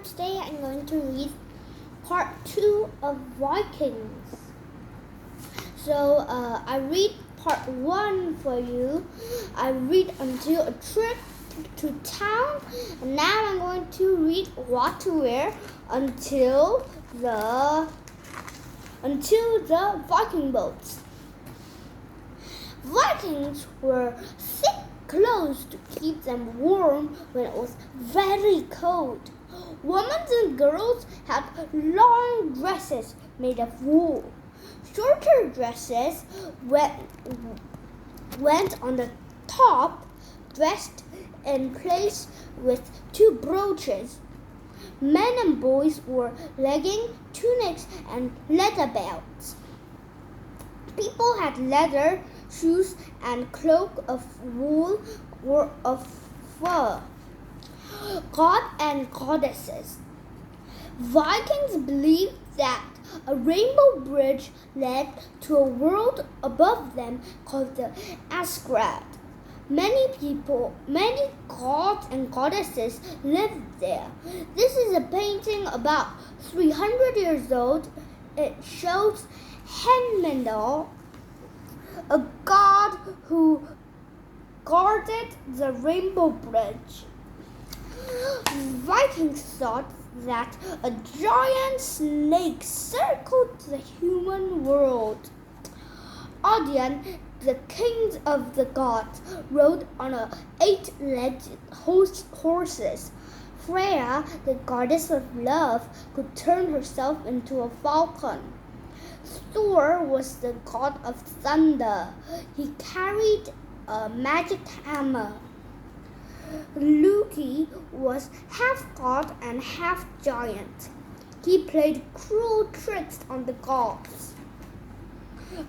today I'm going to read part 2 of Vikings. So I read part 1 for you. I read until a trip to town, and now I'm going to read what to wear until the Viking boats. Vikings wore thick clothes to keep them warm when it was very cold. Women and girls had long dresses made of wool. Shorter dresses went on the top, dressed in place with 2 brooches. Men and boys wore leggings, tunics, and leather belts. People had leather shoes and cloaks of wool or of fur. God and goddesses. Vikings believed that a rainbow bridge led to a world above them called the Asgard. Many gods and goddesses lived there. This is a painting about 300 years old. It shows Heimdall, a god who guarded the rainbow bridge. Vikings thought that a giant snake circled the human world. Odin, the king of the gods, rode on 8-legged horses. Freya, the goddess of love, could turn herself into a falcon. Thor was the god of thunder. He carried a magic hammer. Loki was half god and half giant. He played cruel tricks on the gods.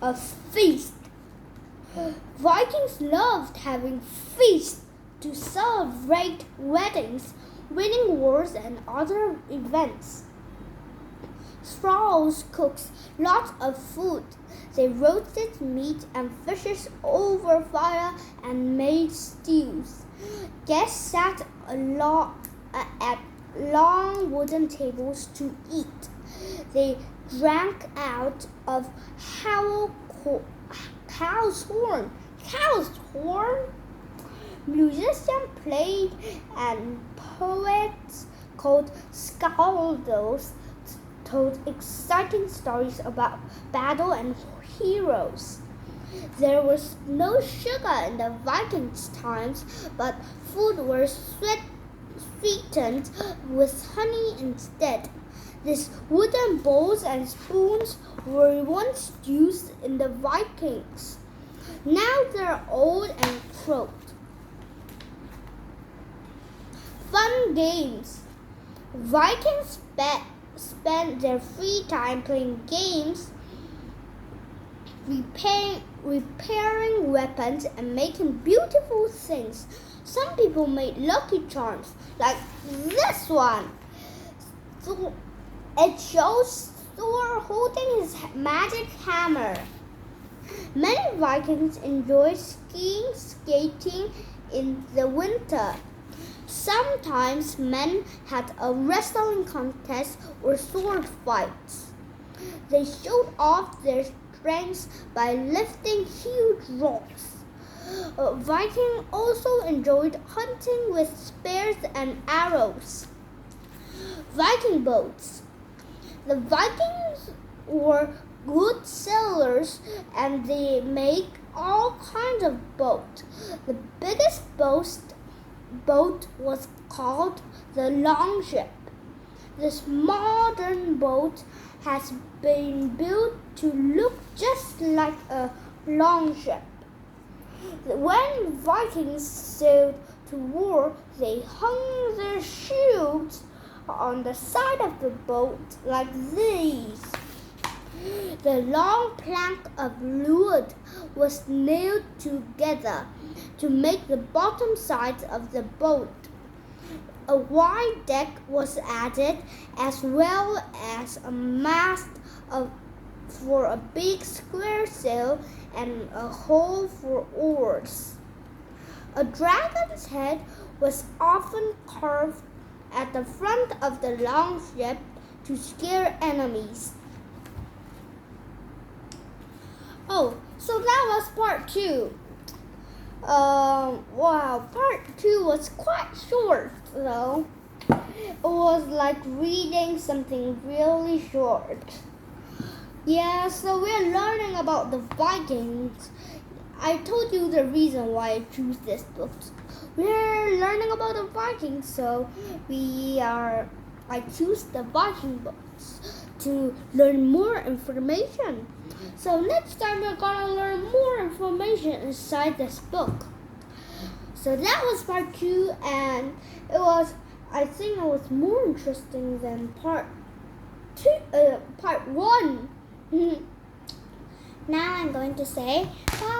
A feast. Vikings loved having feasts to celebrate weddings, winning wars, and other events. Thralls cooked lots of food. They roasted meat and fishes over fire and made stews. Guests sat at long wooden tables to eat. They drank out of cow's horn. Musicians played and poets called skaldos told exciting stories about battle and heroes. There was no sugar in the Vikings' times, but food was sweetened with honey instead. These wooden bowls and spoons were once used in the Vikings. Now they're old and crooked. Fun games. Vikings spent their free time playing games, repairing weapons, and making beautiful things. Some people made lucky charms, like this one. It shows Thor holding his magic hammer. Many Vikings enjoyed skiing, skating in the winter. Sometimes men had a wrestling contest or sword fights. They showed off their strength by lifting huge rocks. Vikings also enjoyed hunting with spears and arrows. Viking boats. The Vikings were good sailors and they made all kinds of boats. The biggest boat was called the longship. This modern boat has been built to look just like a longship. When Vikings sailed to war, they hung their shields on the side of the boat like these. The long plank of wood was nailed together to make the bottom sides of the boat. A wide deck was added, as well as a mast for a big square sail and a hole for oars. A dragon's head was often carved at the front of the longship to scare enemies. Oh, so that was part 2. Wow, part 2 was quite short though. It was like reading something really short. Yeah, so we're learning about the Vikings. I told you the reason why I choose this book. We're learning about the Vikings, so I choose the Viking books to learn more information. So next time we're gonna learn more information inside this book. So that was part 2, and I think it was more interesting than part 1. Now I'm going to say bye.